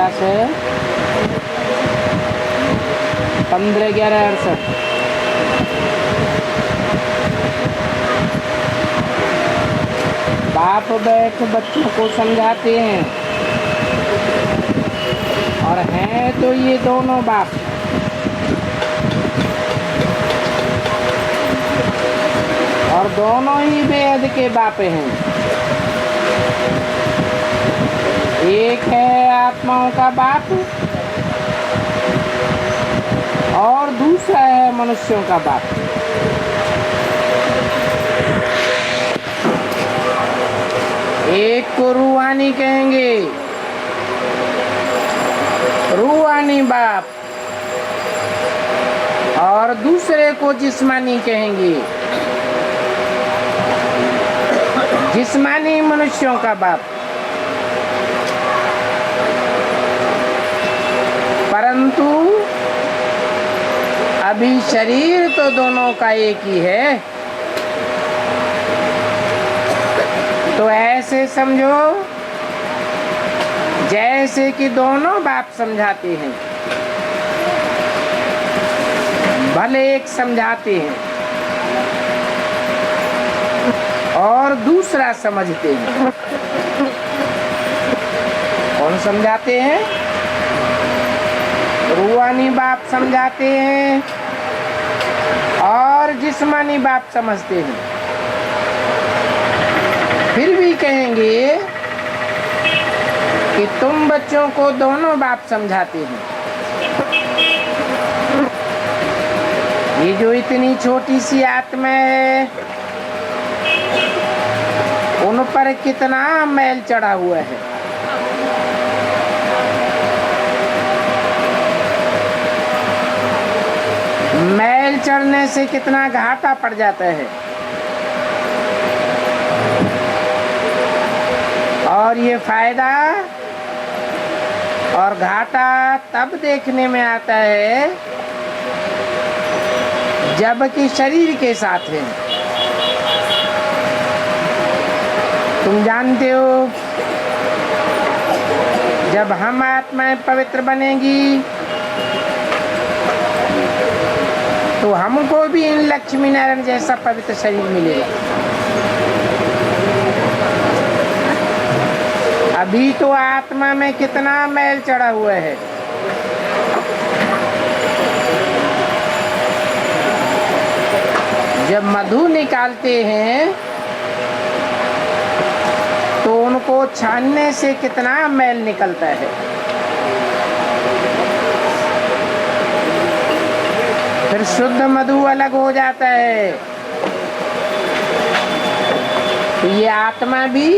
Class है 15/11/68। बाप बैठ बच्चों को समझाते हैं, और हैं तो ये दोनों बाप, और दोनों ही बेहद के बाप हैं। एक है आत्माओं का बाप और दूसरा है मनुष्यों का बाप। एक को रूहानी कहेंगे, रूहानी बाप, और दूसरे को जिस्मानी कहेंगे, जिस्मानी मनुष्यों का बाप। परंतु अभी शरीर तो दोनों का एक ही है। तो ऐसे समझो जैसे कि दोनों बाप समझाते हैं, भले एक समझाते हैं और दूसरा समझते हैं। कौन समझाते हैं? रूहानी बाप समझाते हैं और जिस्मानी बाप समझते हैं। फिर भी कहेंगे कि तुम बच्चों को दोनों बाप समझाते हैं। ये जो इतनी छोटी सी आत्मा है, उन पर कितना मैल चढ़ा हुआ है। मैल चढ़ने से कितना घाटा पड़ जाता है। और ये फायदा और घाटा तब देखने में आता है जबकि शरीर के साथ है। तुम जानते हो, जब हम आत्माएं पवित्र बनेंगी तो हमको भी इन लक्ष्मी नारायण जैसा पवित्र शरीर मिलेगा। अभी तो आत्मा में कितना मैल चढ़ा हुआ है। जब मधु निकालते हैं तो उनको छानने से कितना मैल निकलता है। फिर शुद्ध मधु अलग हो जाता है। तो ये आत्मा भी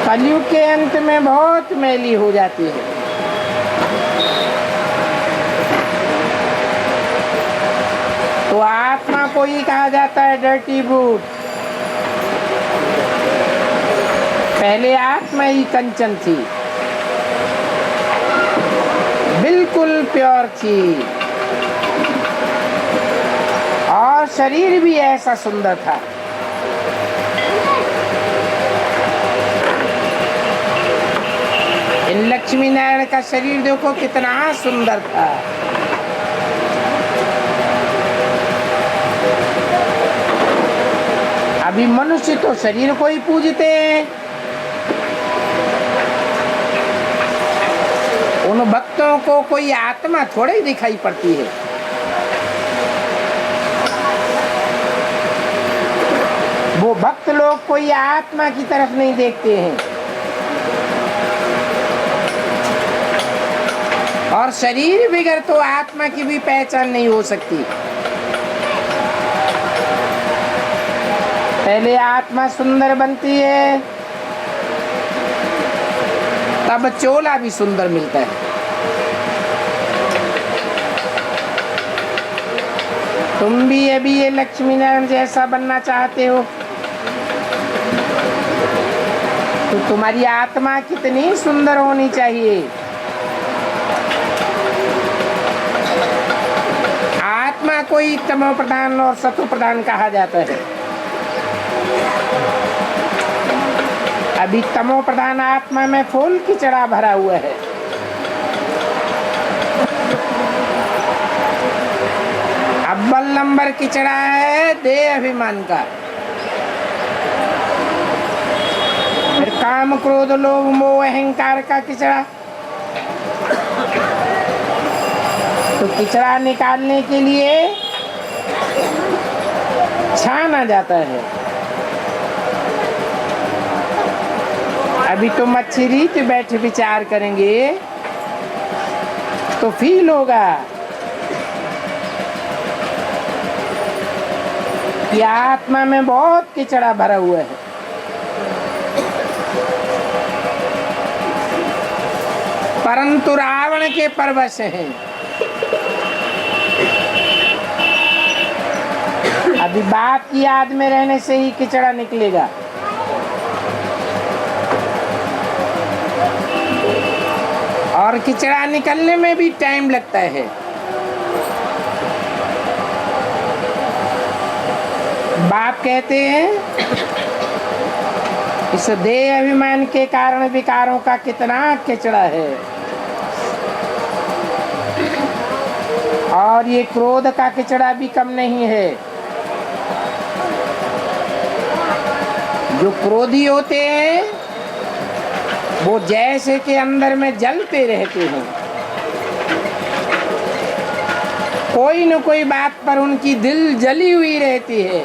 कलयुग के अंत में बहुत मैली हो जाती है। तो आत्मा को ही कहा जाता है डर्टी बूट। पहले आत्मा ही कंचन थी, बिल्कुल प्योर थी, और शरीर भी ऐसा सुंदर था। इन लक्ष्मी नारायण का शरीर देखो कितना सुंदर था। अभी मनुष्य तो शरीर को ही पूजते हैं। उन भक्तों को कोई आत्मा थोड़ा ही दिखाई पड़ती है। वो भक्त लोग कोई आत्मा की तरफ नहीं देखते हैं, और शरीर बिगड़ तो आत्मा की भी पहचान नहीं हो सकती। पहले आत्मा सुंदर बनती है, तब चोला भी सुंदर मिलता है। तुम भी अभी ये लक्ष्मी नारायण जैसा बनना चाहते हो तो तुम्हारी आत्मा कितनी सुंदर होनी चाहिए। आत्मा को ही तमो प्रधान और सतो प्रधान कहा जाता है। अभी तमो प्रधान आत्मा में फुल किचड़ा भरा हुआ है। अव्वल नंबर किचड़ा है देह अभिमान का, फिर काम क्रोध लोभ मोह अहंकार का किचड़ा। तो किचड़ा निकालने के लिए छाना जाता है। अभी तो मच्छी पे बैठे विचार करेंगे तो फील होगा कि आत्मा में बहुत किचड़ा भरा हुआ है। परंतु रावण के परवश हैं। अभी बाप की याद में रहने से ही किचड़ा निकलेगा। और किचड़ा निकलने में भी टाइम लगता है। बाप कहते हैं इस देह अभिमान के कारण विकारों का कितना किचड़ा है। और ये क्रोध का किचड़ा भी कम नहीं है। जो क्रोधी होते हैं वो जैसे के अंदर में जलते रहते हैं। कोई न कोई बात पर उनकी दिल जली हुई रहती है।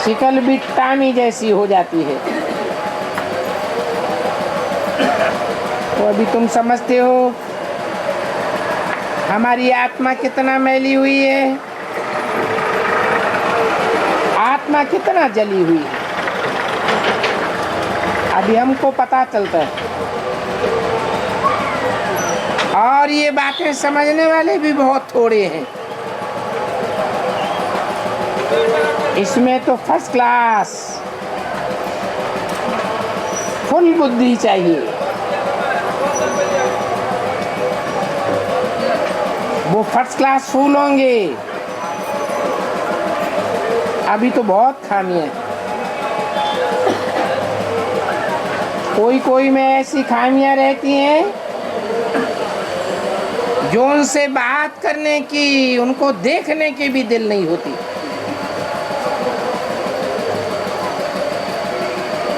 शिकल भी टामी जैसी हो जाती है। तो अभी तुम समझते हो हमारी आत्मा कितना मैली हुई है, आत्मा कितना जली हुई है। अभी हमको पता चलता है। और ये बातें समझने वाले भी बहुत थोड़े हैं। इसमें तो फर्स्ट क्लास फुल बुद्धि चाहिए। वो फर्स्ट क्लास फूल होंगे। अभी तो बहुत खामियां हैं। कोई में ऐसी खामियां रहती हैं जो उनसे बात करने की, उनको देखने की भी दिल नहीं होती।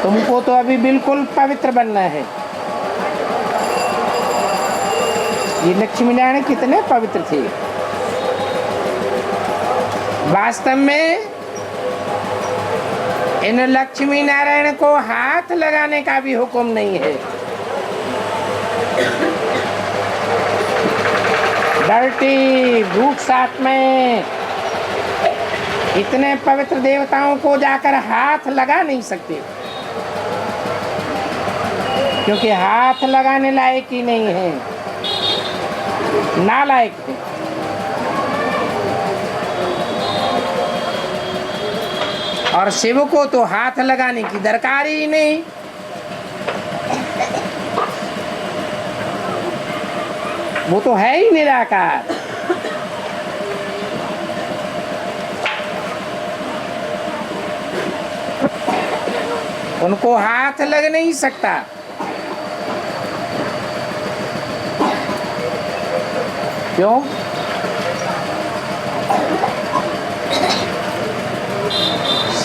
तुमको तो अभी बिल्कुल पवित्र बनना है। ये लक्ष्मी नारायण कितने पवित्र थे। वास्तव में इन लक्ष्मी नारायण को हाथ लगाने का भी हुक्म नहीं है। डर्टी भूख साथ में इतने पवित्र देवताओं को जाकर हाथ लगा नहीं सकते, क्योंकि हाथ लगाने लायक ही नहीं है, नालायक है। और शिव को तो हाथ लगाने की दरकार ही नहीं। वो तो है ही निराकार। उनको हाथ लग नहीं सकता। क्यों?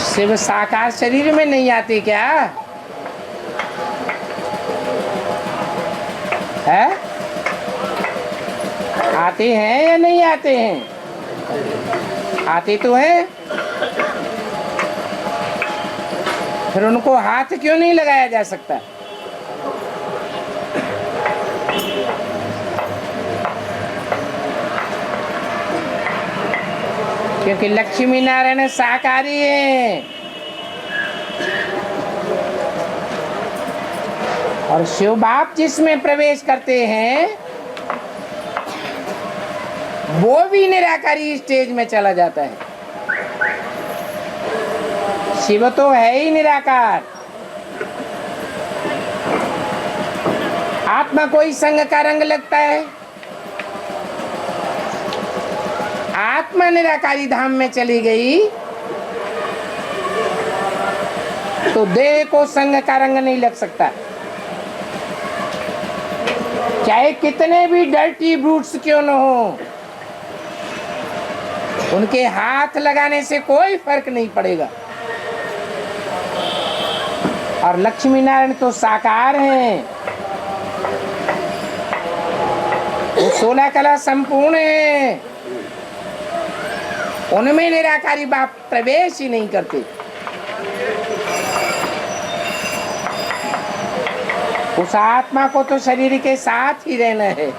शिव साकार शरीर में नहीं आते क्या है? आते हैं या नहीं आते हैं? आते तो हैं। फिर उनको हाथ क्यों नहीं लगाया जा सकता? क्योंकि लक्ष्मी नारायण साकारी हैं और शिव बाप जिसमें प्रवेश करते हैं वो भी निराकारी स्टेज में चला जाता है। शिव तो है ही निराकार। आत्मा कोई संग का रंग लगता है। आत्मा निराकारी धाम में चली गई तो देह को संग का रंग नहीं लग सकता, चाहे कितने भी डर्टी ब्रूट्स क्यों न हो, उनके हाथ लगाने से कोई फर्क नहीं पड़ेगा। और लक्ष्मी नारायण तो साकार हैं, वो 16 कला संपूर्ण है, उनमें निराकारी बाप प्रवेश ही नहीं करते। उस आत्मा को तो शरीर के साथ ही रहना है,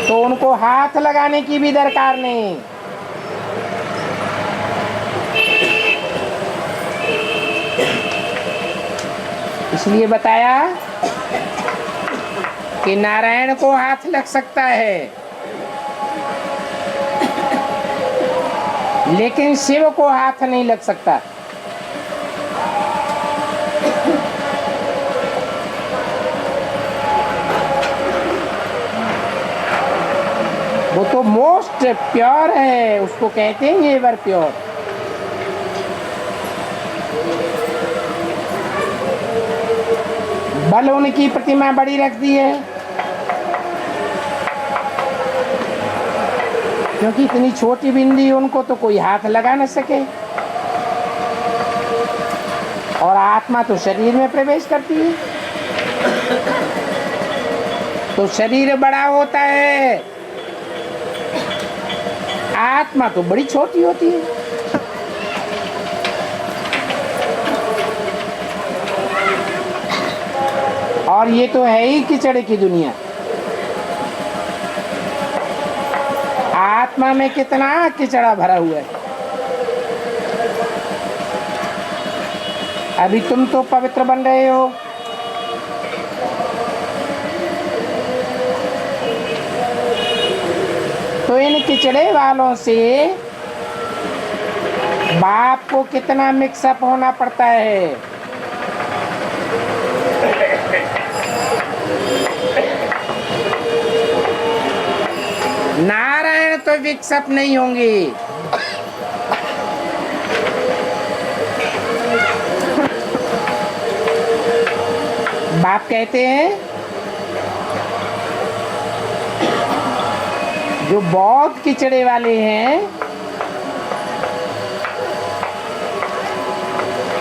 तो उनको हाथ लगाने की भी दरकार नहीं। इसलिए बताया कि नारायण को हाथ लग सकता है, लेकिन शिव को हाथ नहीं लग सकता। वो तो मोस्ट प्योर है, उसको कहते हैं एवर प्योर। बल उनकी प्रतिमा बड़ी रख दी है, क्योंकि इतनी छोटी बिंदी उनको तो कोई हाथ लगा न सके, और आत्मा तो शरीर में प्रवेश करती है, तो शरीर बड़ा होता है, आत्मा तो बड़ी छोटी होती है। और ये तो है ही कीचड़ की दुनिया। आत्मा में कितना कीचड़ा भरा हुआ है। अभी तुम तो पवित्र बन रहे हो, तो इन किचड़े वालों से बाप को कितना मिक्सअप होना पड़ता है। नारायण तो मिक्सअप नहीं होंगे, बाप कहते हैं जो बहुत किचड़े वाले हैं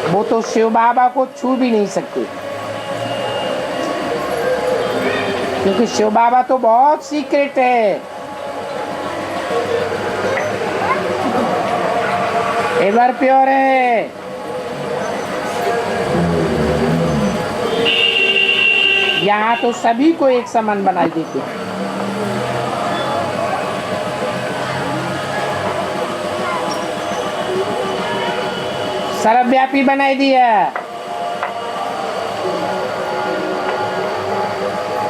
वो तो शिव बाबा को छू भी नहीं सकते, क्योंकि शिव बाबा तो बहुत सीक्रेट है, एवर प्योर है। यहाँ तो सभी को एक समान बना देते हैं। सर्वव्यापी बनाई दिया,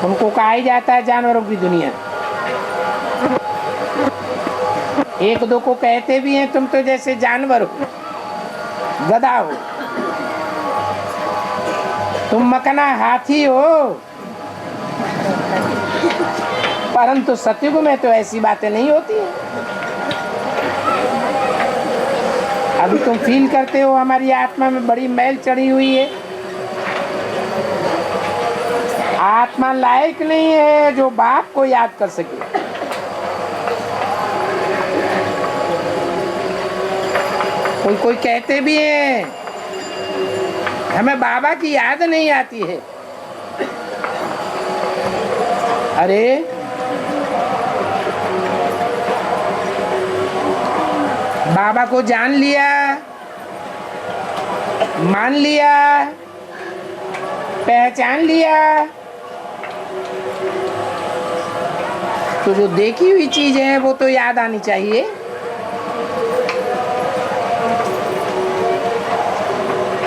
उनको कहा ही जाता है जानवरों की दुनिया। एक दो को कहते भी हैं तुम तो जैसे जानवर हो, गधा हो, तुम मकना हाथी हो, परंतु सतयुग में तो ऐसी बातें नहीं होती है। अभी तुम फील करते हो हमारी आत्मा में बड़ी मैल चढ़ी हुई है। आत्मा लायक नहीं है जो बाप को याद कर सके। कोई कोई कहते भी हैं हमें बाबा की याद नहीं आती है। अरे बाबा को जान लिया, मान लिया, पहचान लिया, तो जो देखी हुई चीज है वो तो याद आनी चाहिए।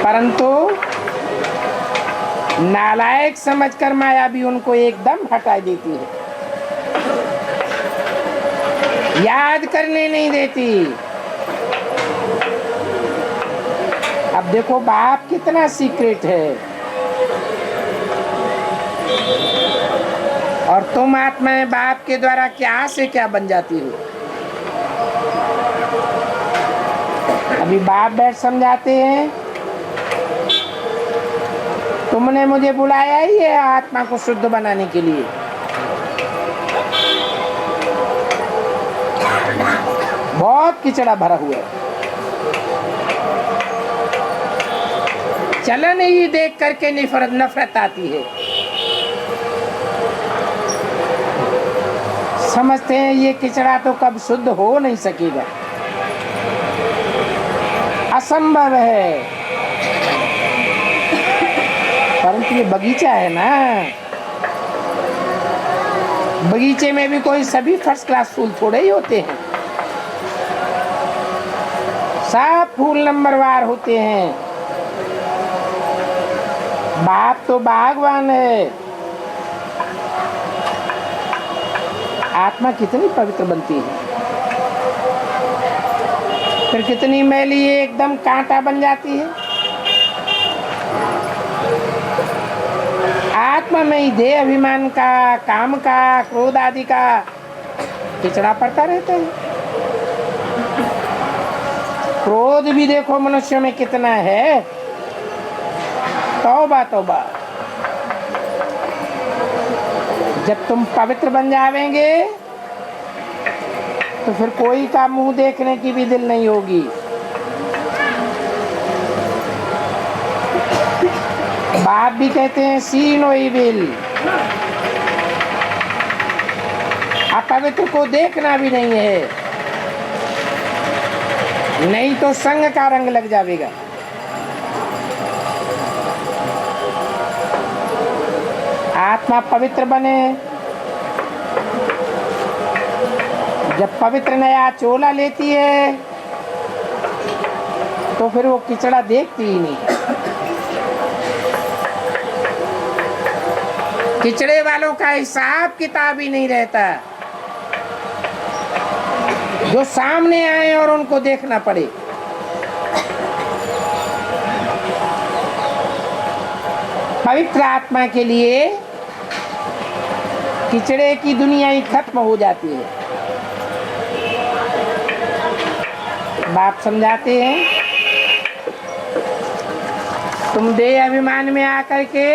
परंतु नालायक समझकर माया भी उनको एकदम हटा देती है, याद करने नहीं देती। अब देखो बाप कितना सीक्रेट है, और तुम आत्मा में बाप के द्वारा क्या से क्या बन जाती हो। अब अभी बाप बैठ समझाते हैं, तुमने मुझे बुलाया ही है आत्मा को शुद्ध बनाने के लिए। बहुत किचड़ा भरा हुआ है, चलन ही देख करके नफरत आती है। समझते हैं ये किचड़ा तो कब शुद्ध हो नहीं सकेगा, असंभव है। परंतु ये बगीचा है ना, बगीचे में भी कोई सभी फर्स्ट क्लास फूल थोड़े ही होते हैं, सब फूल नंबरवार होते हैं। बाप तो बागवान है। आत्मा कितनी पवित्र बनती है, फिर कितनी मैली एकदम कांटा बन जाती है। आत्मा में ही देह अभिमान का, काम का, क्रोध आदि का किचड़ा पड़ता रहता है। क्रोध भी देखो मनुष्य में कितना है, तौबा तौबा। जब तुम पवित्र बन जावेंगे तो फिर कोई का मुंह देखने की भी दिल नहीं होगी। बाप भी कहते हैं सी नो इविल, अपवित्र को देखना भी नहीं है, नहीं तो संग का रंग लग जाएगा। आत्मा पवित्र बने, जब पवित्र नया चोला लेती है तो फिर वो किचड़ा देखती ही नहीं। किचड़े वालों का हिसाब किताब ही नहीं रहता, जो सामने आए और उनको देखना पड़े। पवित्र आत्मा के लिए किचड़े की दुनिया ही खत्म हो जाती है। बाप समझाते हैं, तुम देह अभिमान में आकर के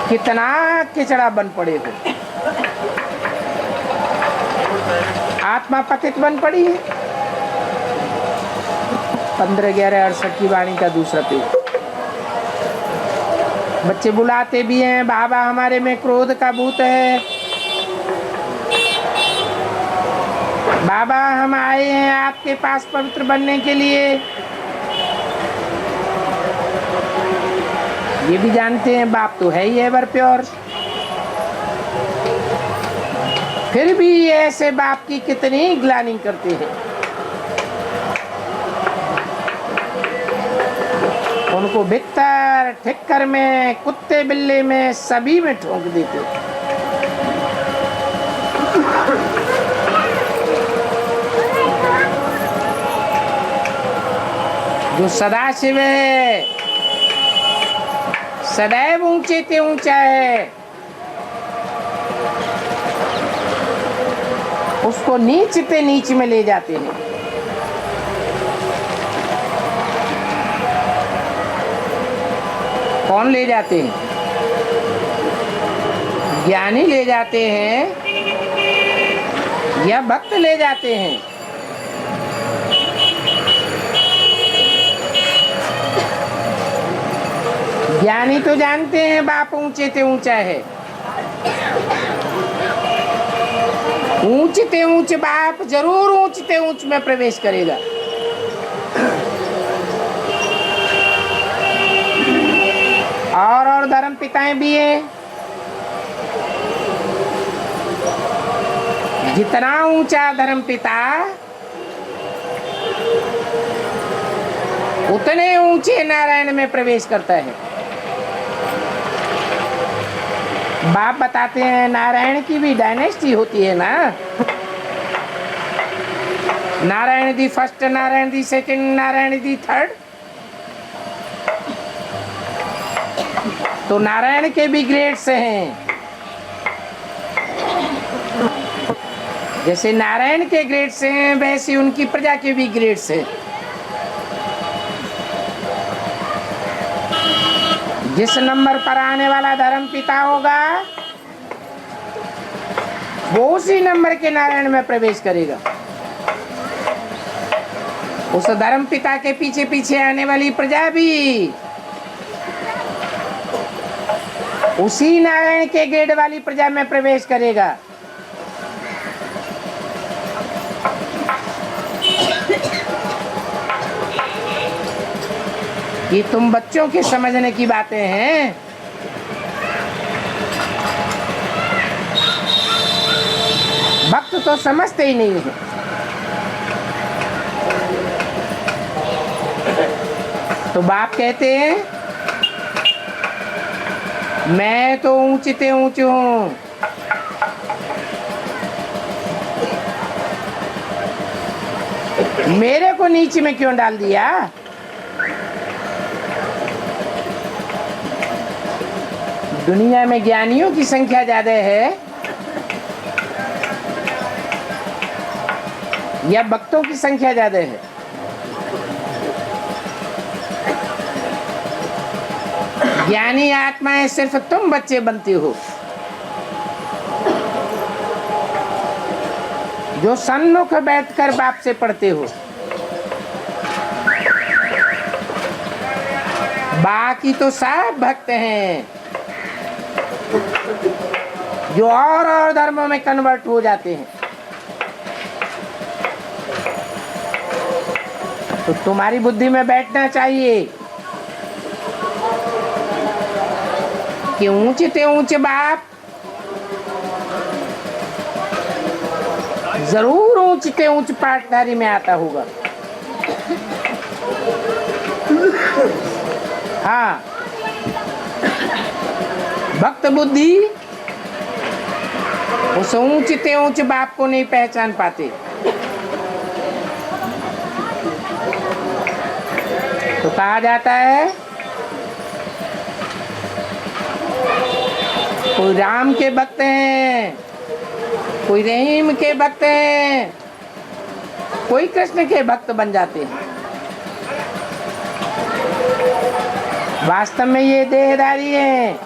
कितना किचड़ा बन पड़े हो। आत्मा पतित बन पड़ी है। 15/11/68 की वाणी का दूसरा पेज। बच्चे बुलाते भी हैं, बाबा हमारे में क्रोध का भूत है, बाबा हम आए हैं आपके पास पवित्र बनने के लिए। ये भी जानते हैं बाप तो है ही एवर प्योर, फिर भी ऐसे बाप की कितनी ग्लानि करते हैं। उनको भित्तर ठिक्कर में, कुत्ते बिल्ले में, सभी में ठोक देते। जो सदाशिव है, सदैव ऊंचे ते ऊंचा है, उसको नीच ते नीच में ले जाते हैं। कौन ले जाते हैं? ज्ञानी ले जाते हैं या भक्त ले जाते हैं? ज्ञानी तो जानते हैं बाप ऊंचे ते ऊंचा है, ऊंच ते ऊंच बाप जरूर ऊंच ते ऊंच में प्रवेश करेगा। और धर्म पिताएं भी हैं, जितना ऊंचा धर्म पिता उतने ऊंचे नारायण में प्रवेश करता है। बाप बताते हैं नारायण की भी डायनेस्टी होती है ना, Narayan the first, Narayan the second, Narayan the third. तो नारायण के भी ग्रेड्स हैं। जैसे नारायण के ग्रेड्स हैं वैसे उनकी प्रजा के भी ग्रेड्स हैं। जिस नंबर पर आने वाला धर्म पिता होगा वो उसी नंबर के नारायण में प्रवेश करेगा। उस धर्म पिता के पीछे पीछे आने वाली प्रजा भी उसी नारायण के ग्रेड वाली प्रजा में प्रवेश करेगा। ये तुम बच्चों के समझने की बातें हैं। भक्त तो समझते ही नहीं है। तो बाप कहते हैं मैं तो ऊंचते ऊंच हूं, मेरे को नीचे में क्यों डाल दिया? दुनिया में ज्ञानियों की संख्या ज्यादा है या भक्तों की संख्या ज्यादा है? ज्ञानी आत्माएं सिर्फ तुम बच्चे बनते हो जो सन्मुख बैठकर बाप से पढ़ते हो। बाकी तो सब भक्त हैं जो और धर्मों में कन्वर्ट हो जाते हैं। तो तुम्हारी बुद्धि में बैठना चाहिए कि ऊंचे ऊंचे बाप जरूर ऊंचे ऊंचे पाठधारी में आता होगा। हाँ, भक्त बुद्धि उस ऊंचे ऊंचे बाप को नहीं पहचान पाते। तो कहा जाता है कोई राम के भक्त हैं, कोई रहीम के भक्त हैं, कोई कृष्ण के भक्त बन जाते हैं। वास्तव में ये देहधारी हैं,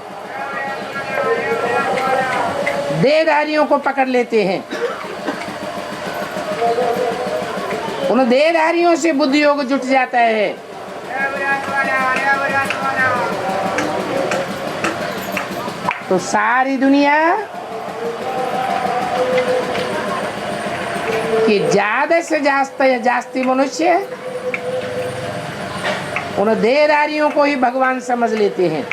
देहधारियों को पकड़ लेते हैं। उन देहधारियों से बुद्धि योग जुट जाता है। तो सारी दुनिया कि ज्यादा से जास्ती मनुष्य उन देहधारियों को ही भगवान समझ लेते हैं।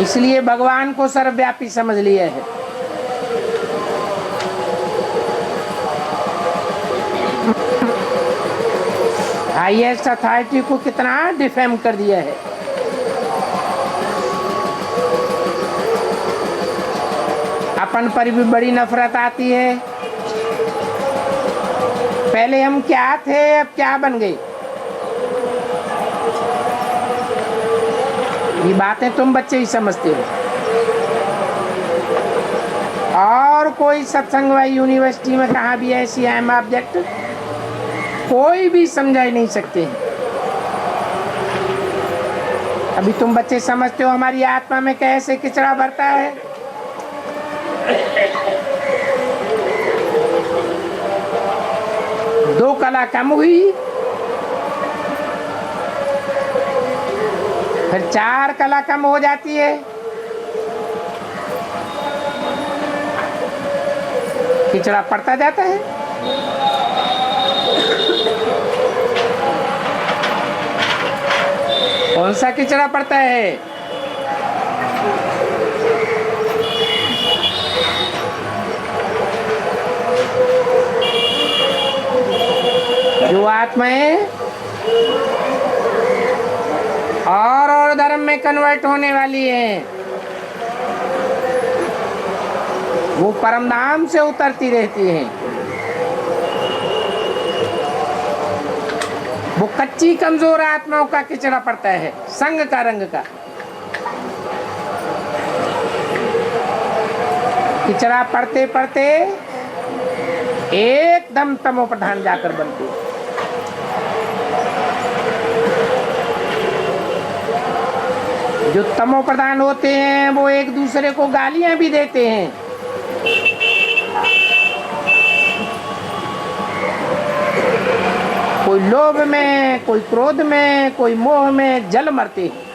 इसलिए भगवान को सर्वव्यापी समझ लिया है। हाईएस्ट अथॉरिटी को कितना डिफेम कर दिया है। अपन पर भी बड़ी नफरत आती है। पहले हम क्या थे, अब क्या बन गए। ये बातें तुम बच्चे ही समझते हो। और कोई सत्संग व यूनिवर्सिटी में कहाँ भी ऐसी अहम ऑब्जेक्ट कोई भी समझा ही नहीं सकते हैं। अभी तुम बच्चे समझते हो हमारी आत्मा में कैसे किचड़ा भरता है। दो कला कम हुई, फिर 4 कला कम हो जाती है, किचड़ा पड़ता जाता है। कौन सा किचड़ा पड़ता है? जो आत्माएं और धर्म में कन्वर्ट होने वाली हैं, वो परम धाम से उतरती रहती हैं। वो कच्ची कमजोर आत्माओं का किचड़ा पड़ता है, संग का रंग का। किचड़ा पढ़ते पढ़ते एकदम तमो प्रधान जाकर बनते। जो तमो प्रधान होते हैं वो एक दूसरे को गालियां भी देते हैं। कोई लोभ में, कोई क्रोध में, कोई मोह में जल मरते हैं।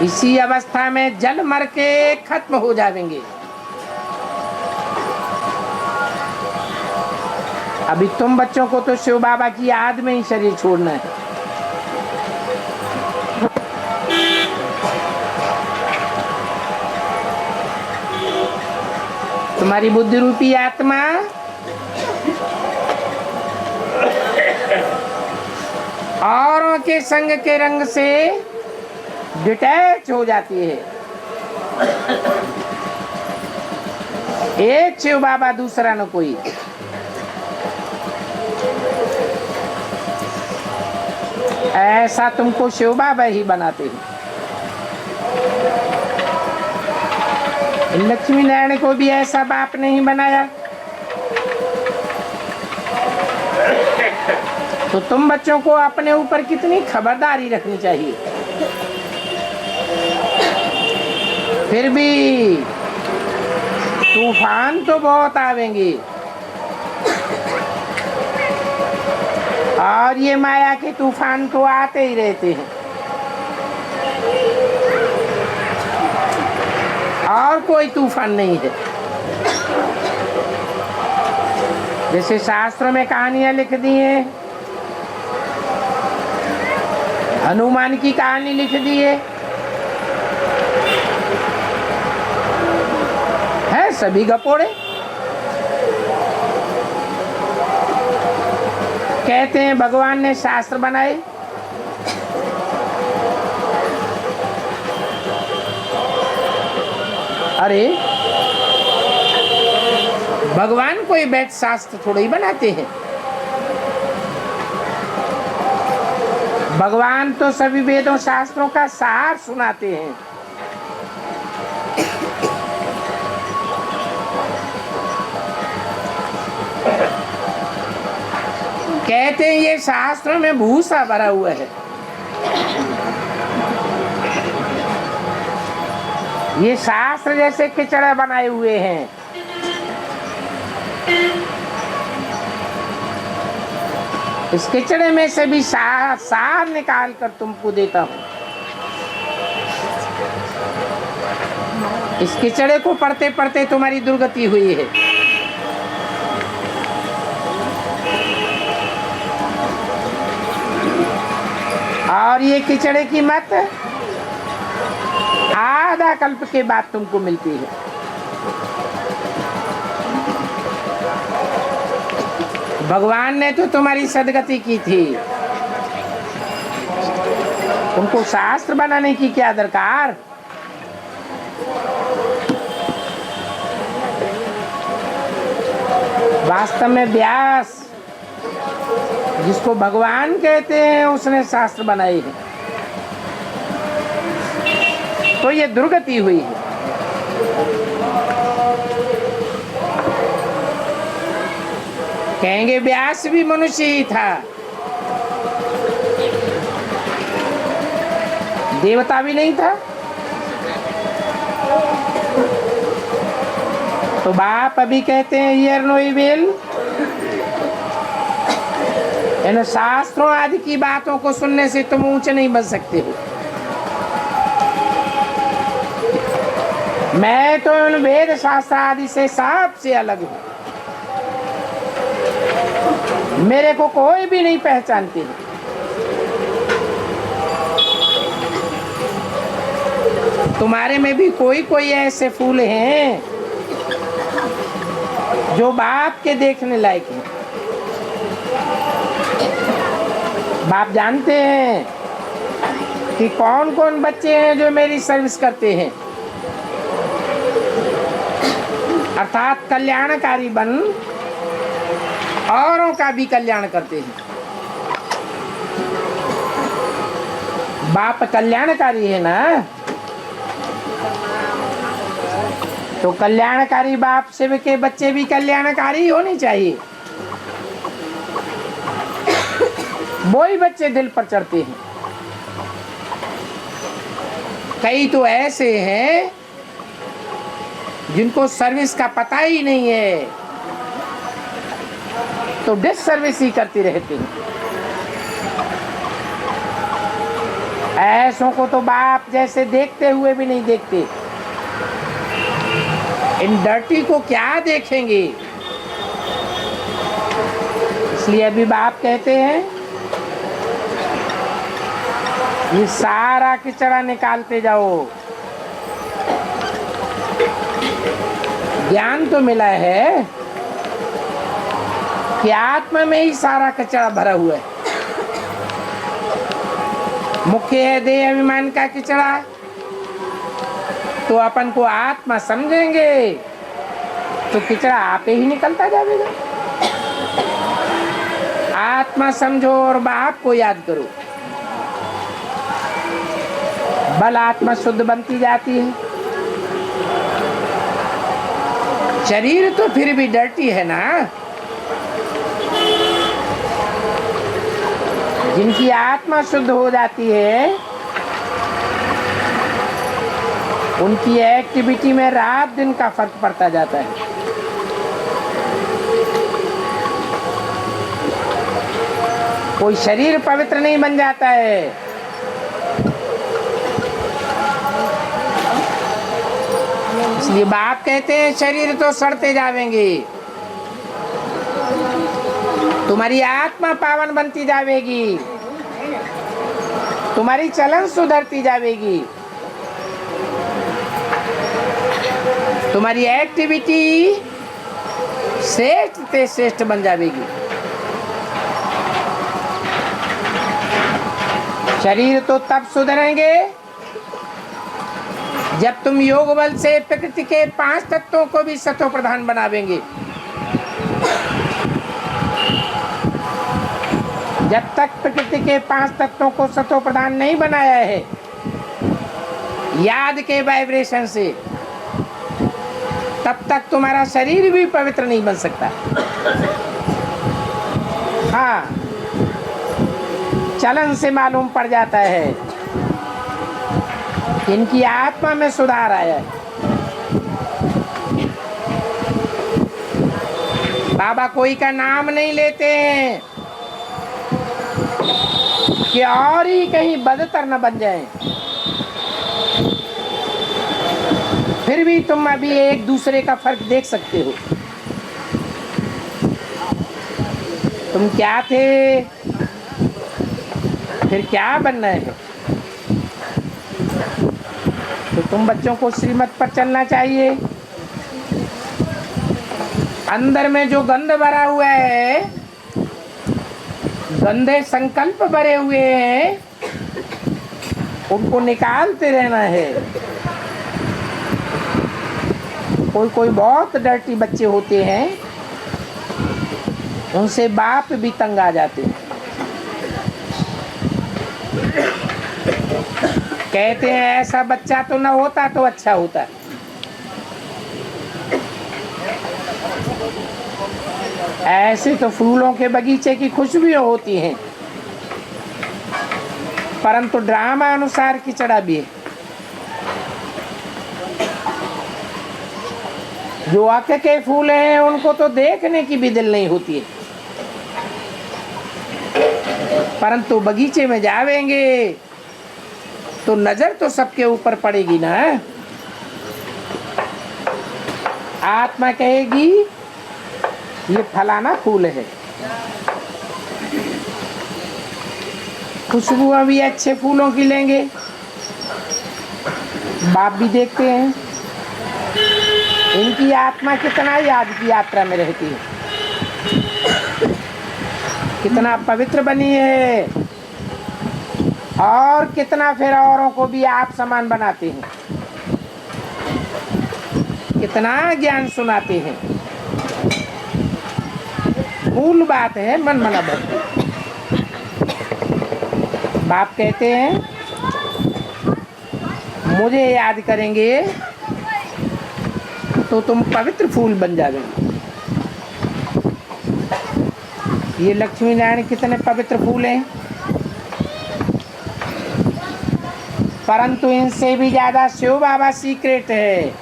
इसी अवस्था में जल मर के खत्म हो जाएंगे। अभी तुम बच्चों को तो शिव बाबा की याद में ही शरीर छोड़ना है। तुम्हारी बुद्धि रूपी आत्मा औरों के संग के रंग से डिटैच हो जाती है। एक शिव बाबा, दूसरा न कोई। ऐसा तुमको शिव बाबा ही बनाते हैं। लक्ष्मी नारायण को भी ऐसा बाप नहीं बनाया। तो तुम बच्चों को अपने ऊपर कितनी खबरदारी रखनी चाहिए। फिर भी तूफान तो बहुत आवेंगे और ये माया के तूफान तो आते ही रहते हैं। और कोई तूफान नहीं है। जैसे शास्त्रों में कहानियां लिख दी हैं, हनुमान की कहानी लिख दी है सभी गपोड़े। कहते हैं भगवान ने शास्त्र बनाए, अरे भगवान कोई वेद शास्त्र थोड़े ही बनाते हैं। भगवान तो सभी वेदों शास्त्रों का सार सुनाते हैं। कहते हैं ये शास्त्रों में भूसा भरा हुआ है। ये शास्त्र जैसे किचड़े बनाए हुए हैं। इस किचड़े में से भी सार निकाल कर तुमको देता हूं। इस किचड़े को पढ़ते पढ़ते तुम्हारी दुर्गति हुई है। और ये किचड़े की मत आधा कल्प के बाद तुमको मिलती है। भगवान ने तो तुम्हारी सदगति की थी, तुमको शास्त्र बनाने की क्या दरकार। वास्तव में व्यास जिसको भगवान कहते हैं उसने शास्त्र बनाए हैं। तो ये दुर्गति हुई है। कहेंगे व्यास भी मनुष्य ही था, देवता भी नहीं था। तो बाप अभी कहते हैं हियर नो इविल। इन शास्त्रों आदि की बातों को सुनने से तुम ऊंचे नहीं बन सकते हो। मैं तो उन वेद शास्त्र आदि से सबसे अलग हूं। मेरे को कोई भी नहीं पहचानते। तुम्हारे में भी कोई कोई ऐसे फूल हैं जो बाप के देखने लायक हैं। बाप जानते हैं कि कौन कौन बच्चे हैं जो मेरी सर्विस करते हैं, अर्थात कल्याणकारी बन औरों का भी कल्याण करते हैं। बाप कल्याणकारी है ना, तो कल्याणकारी बाप से के बच्चे भी कल्याणकारी होनी चाहिए। वो ही बच्चे दिल पर चढ़ते हैं। कई तो ऐसे हैं जिनको सर्विस का पता ही नहीं है, तो डिस सर्विस ही करती रहती हैं। ऐसों को तो बाप जैसे देखते हुए भी नहीं देखते। इन डर्टी को क्या देखेंगे। इसलिए अभी बाप कहते हैं ये सारा किचड़ा निकालते जाओ। ज्ञान तो मिला है कि आत्मा में ही सारा कचरा भरा हुआ है। मुख्य है देह अभिमान का किचड़ा, तो अपन को आत्मा समझेंगे तो किचड़ा आपे ही निकलता जाएगा। आत्मा समझो और बाप को याद करो, बल आत्मा शुद्ध बनती जाती है। शरीर तो फिर भी डर्टी है ना। जिनकी आत्मा शुद्ध हो जाती है उनकी एक्टिविटी में रात दिन का फर्क पड़ता जाता है। कोई शरीर पवित्र नहीं बन जाता है। इसलिए बाप कहते हैं शरीर तो सड़ते जावेंगे, तुम्हारी आत्मा पावन बनती जावेगी, तुम्हारी चलन सुधरती जावेगी, तुम्हारी एक्टिविटी श्रेष्ठ से श्रेष्ठ बन जाएगी। शरीर तो तब सुधरेंगे जब तुम योग बल से प्रकृति के 5 तत्वों को भी सतो प्रधान बनावेंगे। जब तक प्रकृति के 5 तत्वों को सतो प्रधान नहीं बनाया है याद के वाइब्रेशन से, तब तक तुम्हारा शरीर भी पवित्र नहीं बन सकता। हाँ, चलन से मालूम पड़ जाता है इनकी आत्मा में सुधार आया है। बाबा कोई का नाम नहीं लेते हैं कि और ही कहीं बदतर न बन जाएं। फिर भी तुम अभी एक दूसरे का फर्क देख सकते हो। तुम क्या थे, फिर क्या बनना है। तो तुम बच्चों को श्रीमत पर चलना चाहिए। अंदर में जो गंध भरा हुआ है, गंदे संकल्प भरे हुए हैं, उनको निकालते रहना है। कोई बहुत डर्टी बच्चे होते हैं, उनसे बाप भी तंग आ जाते हैं। कहते हैं ऐसा बच्चा तो ना होता तो अच्छा होता। ऐसे तो फूलों के बगीचे की खुशबू होती हैं, परंतु ड्रामा अनुसार किचड़ा भी है। जो आके के फूल हैं उनको तो देखने की भी दिल नहीं होती है, परंतु बगीचे में जावेंगे तो नजर तो सबके ऊपर पड़ेगी ना। आत्मा कहेगी ये फलाना फूल है। खुशबू भी अच्छे फूलों की लेंगे। बाप भी देखते हैं इनकी आत्मा कितना याद की यात्रा में रहती है, कितना पवित्र बनी है, और कितना फिर औरों को भी आप समान बनाते हैं, कितना ज्ञान सुनाते हैं। मूल बात है मन मना भक्ति। बाप कहते हैं मुझे याद करेंगे तो तुम पवित्र फूल बन जाओगे। ये लक्ष्मी नारायण कितने पवित्र फूल हैं, परंतु इनसे भी ज्यादा शिव बाबा सीक्रेट है।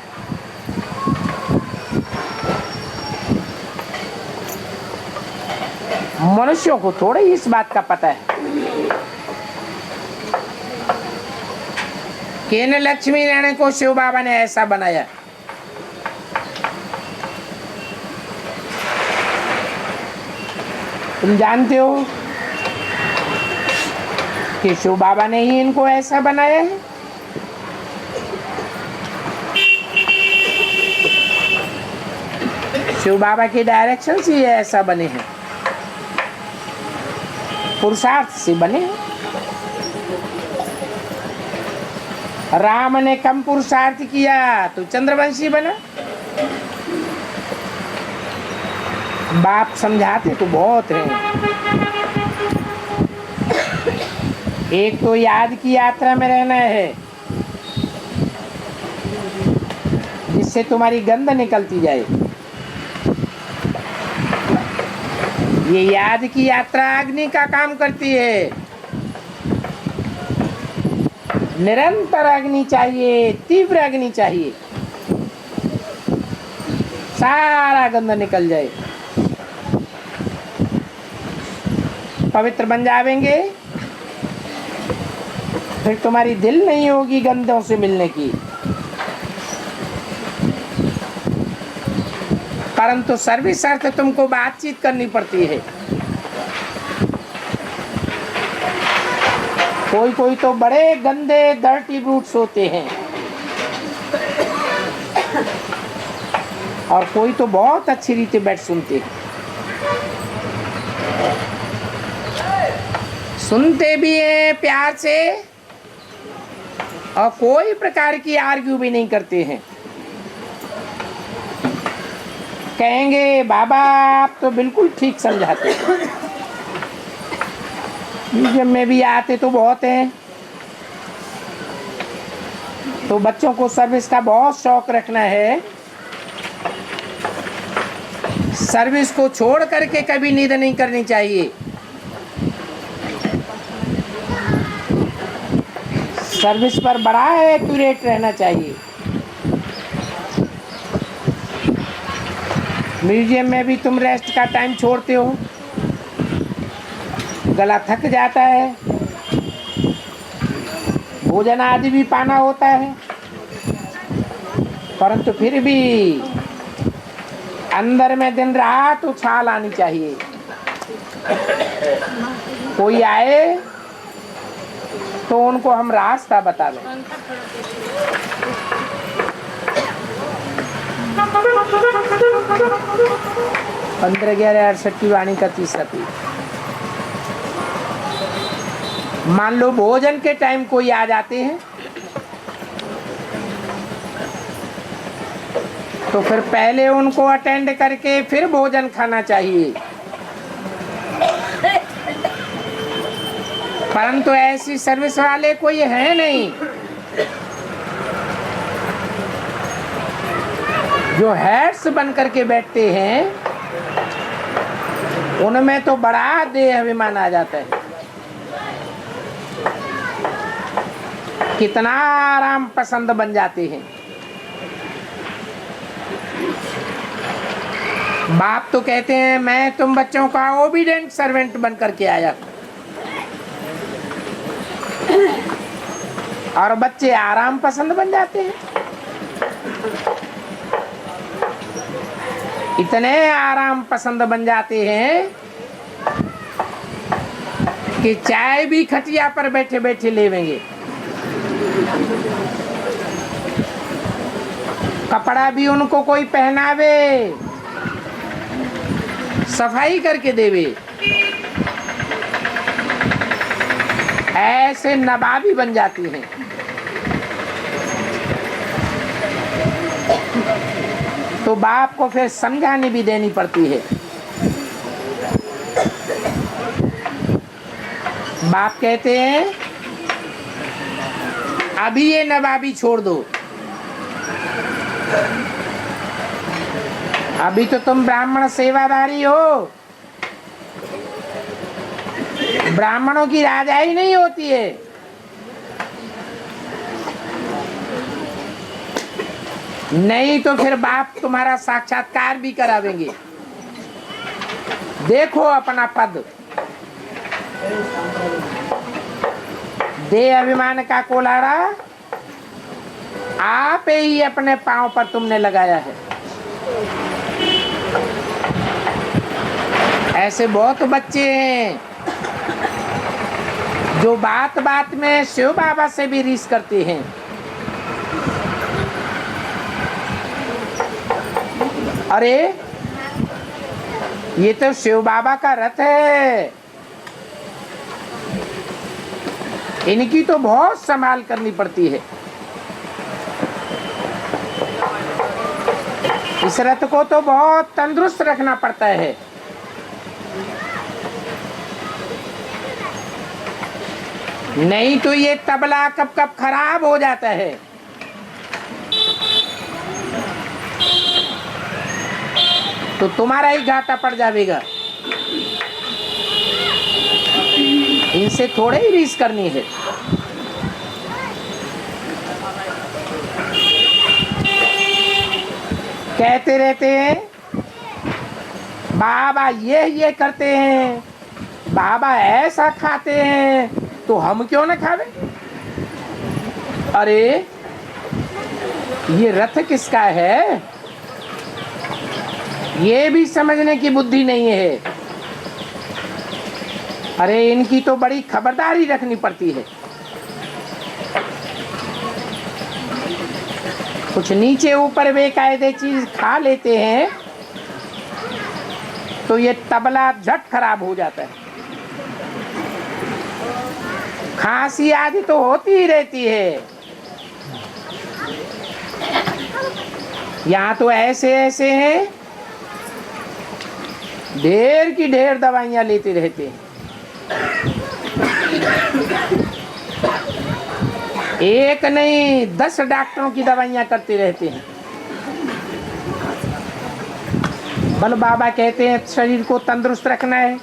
मनुष्यों को थोड़े ही इस बात का पता है कि इन लक्ष्मी नारायण को शिव बाबा ने ऐसा बनाया। तुम जानते हो कि शिव बाबा ने ही इनको ऐसा बनाया है। शिव बाबा के डायरेक्शन से ये ऐसा बने हैं, पुरुषार्थ से बने हैं। राम ने कम पुरुषार्थ किया तो चंद्रवंशी बना। बाप समझाते तो बहुत हैं। एक तो याद की यात्रा में रहना है जिससे तुम्हारी गंध निकलती जाए। ये याद की यात्रा अग्नि का काम करती है। निरंतर अग्नि चाहिए, तीव्र अग्नि चाहिए, सारा गंध निकल जाए। पवित्र बन जावेंगे फिर तुम्हारी दिल नहीं होगी गंधों से मिलने की। परंतु सर्विस अर्थ तुमको बातचीत करनी पड़ती है। कोई कोई तो बड़े गंदे डर्टी ब्रूट्स होते हैं और कोई तो बहुत अच्छी रीति बैठ सुनते हैं। सुनते भी हैं प्यार से और कोई प्रकार की आर्ग्यू भी नहीं करते हैं। कहेंगे बाबा आप तो बिल्कुल ठीक समझाते हैं। म्यूजियम में भी आते तो बहुत हैं, तो बच्चों को सर्विस का बहुत शौक रखना है। सर्विस को छोड़ करके कभी नींद नहीं करनी चाहिए। सर्विस पर बड़ा एक्यूरेट रहना चाहिए। म्यूजियम में भी तुम रेस्ट का टाइम छोड़ते हो, गला थक जाता है, भोजन आदि भी पाना होता है, परंतु फिर भी अंदर में दिन रात उछाल आनी चाहिए। कोई आए तो उनको हम रास्ता बता दें। पंद्रह 11 की वाणी का तीसरा पेज। मान लो भोजन के टाइम कोई आ जाते हैं तो फिर पहले उनको अटेंड करके फिर भोजन खाना चाहिए। परंतु ऐसी सर्विस वाले कोई है नहीं। जो हेड्स बन करके बैठते हैं उनमें तो बड़ा देह अभिमान आ जाता है। कितना आराम पसंद बन जाते हैं। बाप तो कहते हैं मैं तुम बच्चों का ओबीडिएंट सर्वेंट बन करके आया, और बच्चे आराम पसंद बन जाते हैं। इतने आराम पसंद बन जाते हैं कि चाय भी खटिया पर बैठे बैठे लेवेंगे, कपड़ा भी उनको कोई पहनावे, सफाई करके देवे। ऐसे नवाबी बन जाती हैं। तो बाप को फिर समझाने भी देनी पड़ती है। बाप कहते हैं अभी ये नवाबी छोड़ दो। अभी तो तुम ब्राह्मण सेवादारी हो। ब्राह्मणों की राजाई नहीं होती है। नहीं तो फिर बाप तुम्हारा साक्षात्कार भी करावेंगे। देखो अपना पद, दे अभिमान का कोलाड़ा आप ही अपने पांव पर तुमने लगाया है। ऐसे बहुत बच्चे हैं जो बात बात में शिव बाबा से भी रीस करते हैं। अरे ये तो शिव बाबा का रथ है, इनकी तो बहुत संभाल करनी पड़ती है। इस रथ को तो बहुत तंदुरुस्त रखना पड़ता है। नहीं तो ये तबला कब कब खराब हो जाता है। तो तुम्हारा ही घाटा पड़ जाएगा। इनसे थोड़े ही रीस करनी है। कहते रहते हैं बाबा ये करते हैं, बाबा ऐसा खाते हैं, तो हम क्यों न खावे। अरे ये रथ किसका है, ये भी समझने की बुद्धि नहीं है। अरे इनकी तो बड़ी खबरदारी रखनी पड़ती है। कुछ नीचे ऊपर बेकायदे चीज खा लेते हैं तो ये तबला झट खराब हो जाता है। खांसी आदि तो होती ही रहती है। यहाँ तो ऐसे ऐसे हैं ढेर की ढेर दवाइयां लेते रहते हैं। एक नहीं 10 डॉक्टरों की दवाइयां करते रहते हैं। बल बाबा कहते हैं शरीर को तंदुरुस्त रखना है,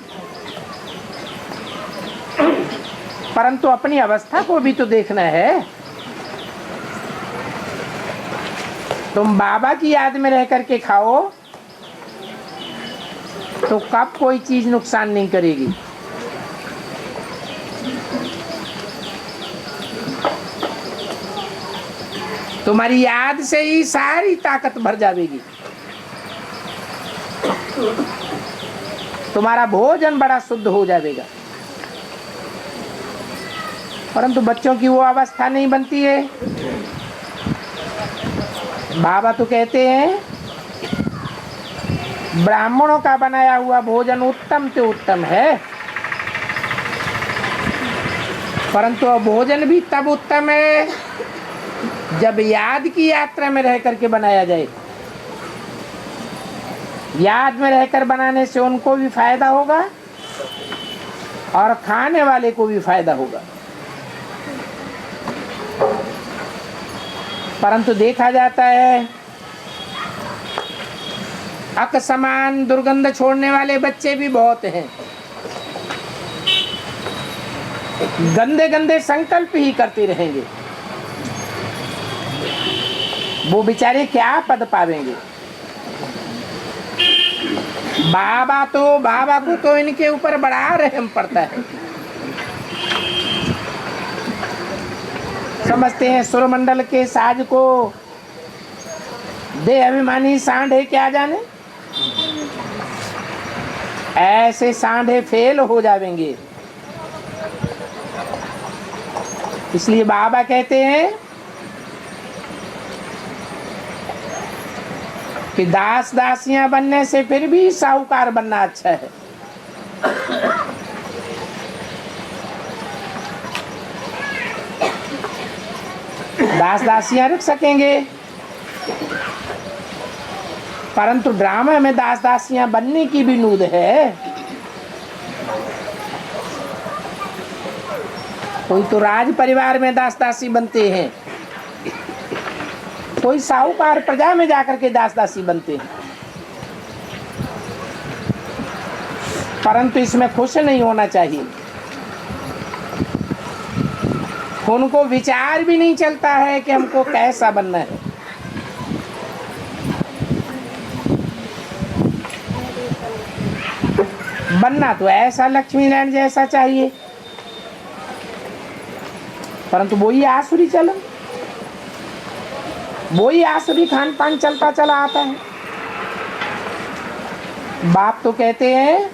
परंतु अपनी अवस्था को भी तो देखना है। तुम बाबा की याद में रह करके खाओ तो कब कोई चीज नुकसान नहीं करेगी। तुम्हारी याद से ही सारी ताकत भर जाएगी। तुम्हारा भोजन बड़ा शुद्ध हो जाएगा। परंतु बच्चों की वो अवस्था नहीं बनती है। बाबा तो कहते हैं ब्राह्मणों का बनाया हुआ भोजन उत्तम से उत्तम है, परंतु भोजन भी तब उत्तम है जब याद की यात्रा में रह करके बनाया जाए। याद में रहकर बनाने से उनको भी फायदा होगा और खाने वाले को भी फायदा होगा। परंतु देखा जाता है अक समान दुर्गंध छोड़ने वाले बच्चे भी बहुत हैं। गंदे गंदे संकल्प ही करते रहेंगे। वो बेचारे क्या पद पावेंगे। बाबा को तो इनके ऊपर बड़ा रहम पड़ता है। समझते हैं सुरमंडल के साज को दे अभिमानी सांढे क्या जाने। ऐसे सांढे फेल हो जाएंगे। इसलिए बाबा कहते हैं कि दास दासियां बनने से फिर भी साहूकार बनना अच्छा है। दास दासियां रख सकेंगे, परंतु ड्रामा में दास दासियां बनने की भी नूद है। कोई तो राज परिवार में दास दासी बनते हैं, कोई साहूकार प्रजा में जाकर के दास दासी बनते हैं, परंतु इसमें खुश नहीं होना चाहिए। उनको विचार भी नहीं चलता है कि हमको कैसा बनना है। बनना तो ऐसा लक्ष्मी नारायण जैसा चाहिए, परंतु वही आसुरी चलन, वही आसुरी खान पान चलता चला आता है। बाप तो कहते हैं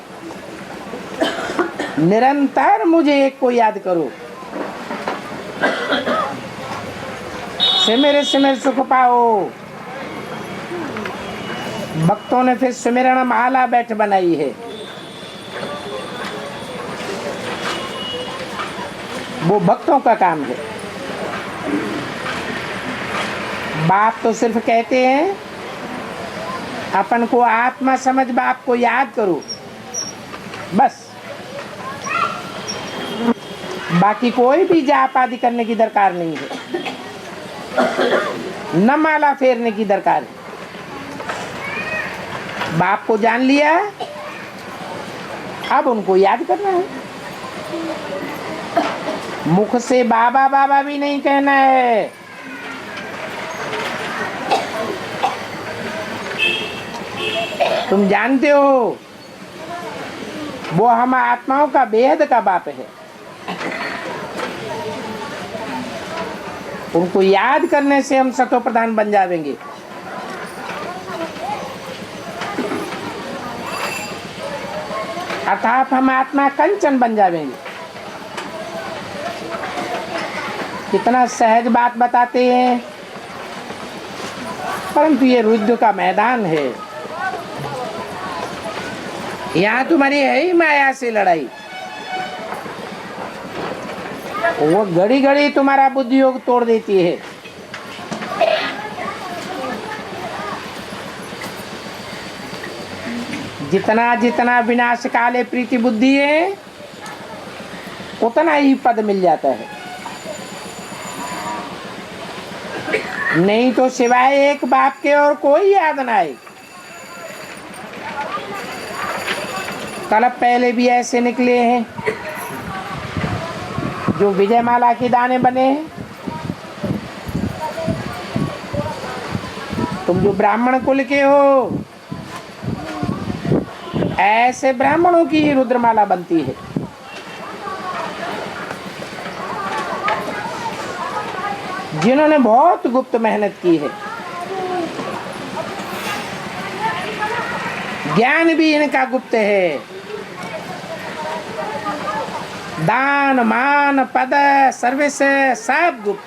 निरंतर मुझे एक को याद करो, सिमर सिमर सुख पाओ। भक्तों ने फिर सुमिरन माला बैठ बनाई है, वो भक्तों का काम है। बाप तो सिर्फ कहते हैं अपन को आत्मा समझ बाप को याद करो, बस। बाकी कोई भी जाप आदि करने की दरकार नहीं है, न माला फेरने की दरकार है। बाप को जान लिया, अब उनको याद करना है। मुख से बाबा बाबा भी नहीं कहना है, तुम जानते हो वो हम आत्माओं का बेहद का बाप है। उनको याद करने से हम सतो प्रधान बन जाएंगे। अर्थात हम आत्मा कंचन बन जाएंगे। कितना सहज बात बताते हैं, परंतु ये रुद्र का मैदान है, यहाँ तुम्हारी है ही माया से लड़ाई। वो घड़ी घड़ी तुम्हारा बुद्धि योग तोड़ देती है। जितना जितना विनाश काले प्रीति बुद्धि है, उतना ही पद मिल जाता है। नहीं तो सिवाय एक बाप के और कोई याद ना आए। कल पहले भी ऐसे निकले हैं जो विजयमाला के दाने बने हैं। तुम जो ब्राह्मण कुल के हो, ऐसे ब्राह्मणों की ही रुद्रमाला बनती है। जिन्होंने बहुत गुप्त मेहनत की है, ज्ञान भी इनका गुप्त है। दान मान पद सर्विस सब गुप्त।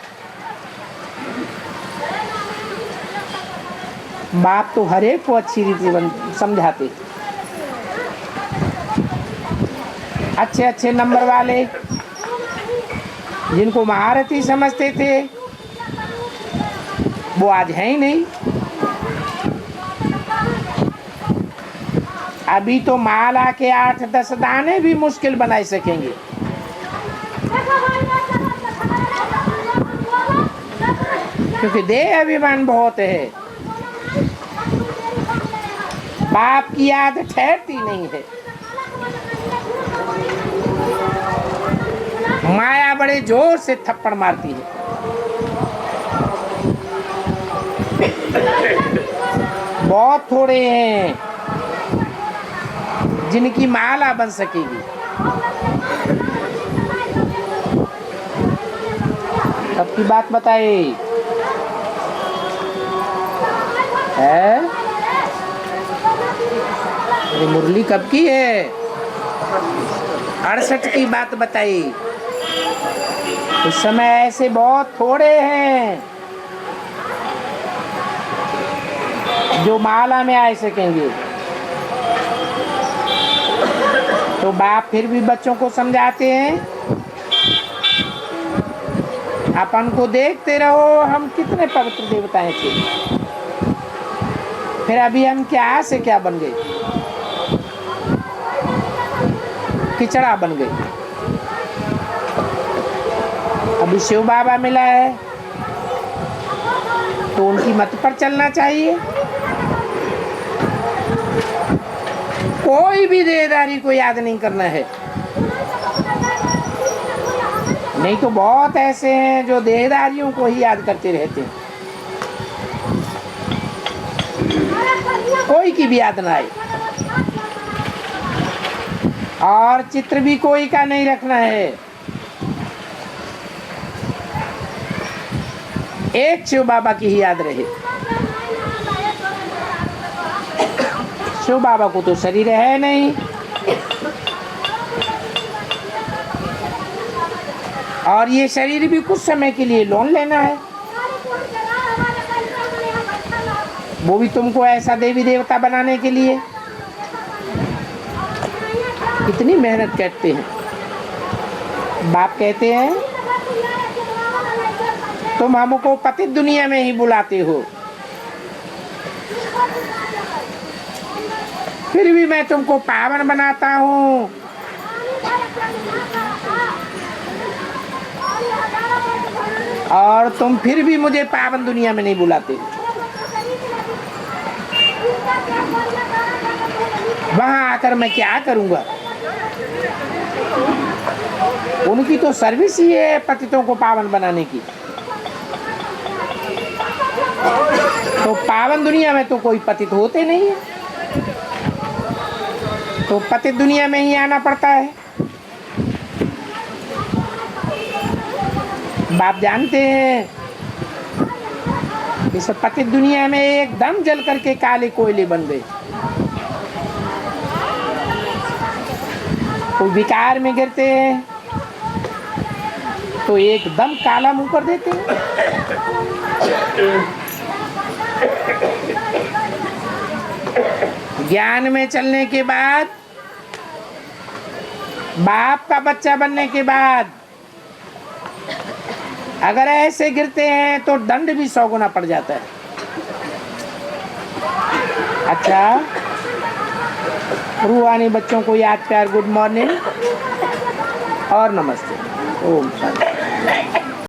बाप तो हर एक को अच्छी रीति समझाते। अच्छे अच्छे नंबर वाले जिनको महारथी समझते थे, वो आज है ही नहीं। अभी तो माला के 8-10 दाने भी मुश्किल बना सकेंगे। क्योंकि देह अभिमान बहुत है, बाप की याद ठहरती नहीं है। माया बड़े जोर से थप्पड़ मारती है। बहुत थोड़े हैं जिनकी माला बन सकेगी। अब की बात बताए है? अरे मुरली कब की है? 68 की बात बताई। उस समय ऐसे बहुत थोड़े हैं जो माला में आ सकेंगे। तो बाप फिर भी बच्चों को समझाते हैं, अपन को देखते रहो हम कितने पवित्र देवताएं थे, फिर अभी हम क्या से क्या बन गए, किचड़ा बन गए। अभी शिव बाबा मिला है तो उनकी मत पर चलना चाहिए। कोई भी देहधारी को याद नहीं करना है, नहीं तो बहुत ऐसे हैं जो देहधारियों को ही याद करते रहते हैं, कोई की भी याद ना आए। और चित्र भी कोई का नहीं रखना है, एक शिव बाबा की ही याद रहे। शिव बाबा को तो शरीर है नहीं, और ये शरीर भी कुछ समय के लिए लोन लेना है। वो भी तुमको ऐसा देवी देवता बनाने के लिए कितनी मेहनत करते हैं। बाप कहते हैं तुम हमको पतित दुनिया में ही बुलाते हो, फिर भी मैं तुमको पावन बनाता हूँ। और तुम फिर भी मुझे पावन दुनिया में नहीं बुलाते। वहां आकर मैं क्या करूंगा? उनकी तो सर्विस ही है पतितों को पावन बनाने की। तो पावन दुनिया में तो कोई पतित होते नहीं है, तो पतित दुनिया में ही आना पड़ता है। बाप जानते हैं इस पतित दुनिया में एकदम जल करके काले कोयले बन गए, तो विकार में गिरते हैं तो एकदम काला मुंह कर देते हैं। ज्ञान में चलने के बाद, बाप का बच्चा बनने के बाद अगर ऐसे गिरते हैं तो दंड भी 100 गुना पड़ जाता है। अच्छा, रूहानी बच्चों को याद प्यार गुड मॉर्निंग और नमस्ते। ओम शांति।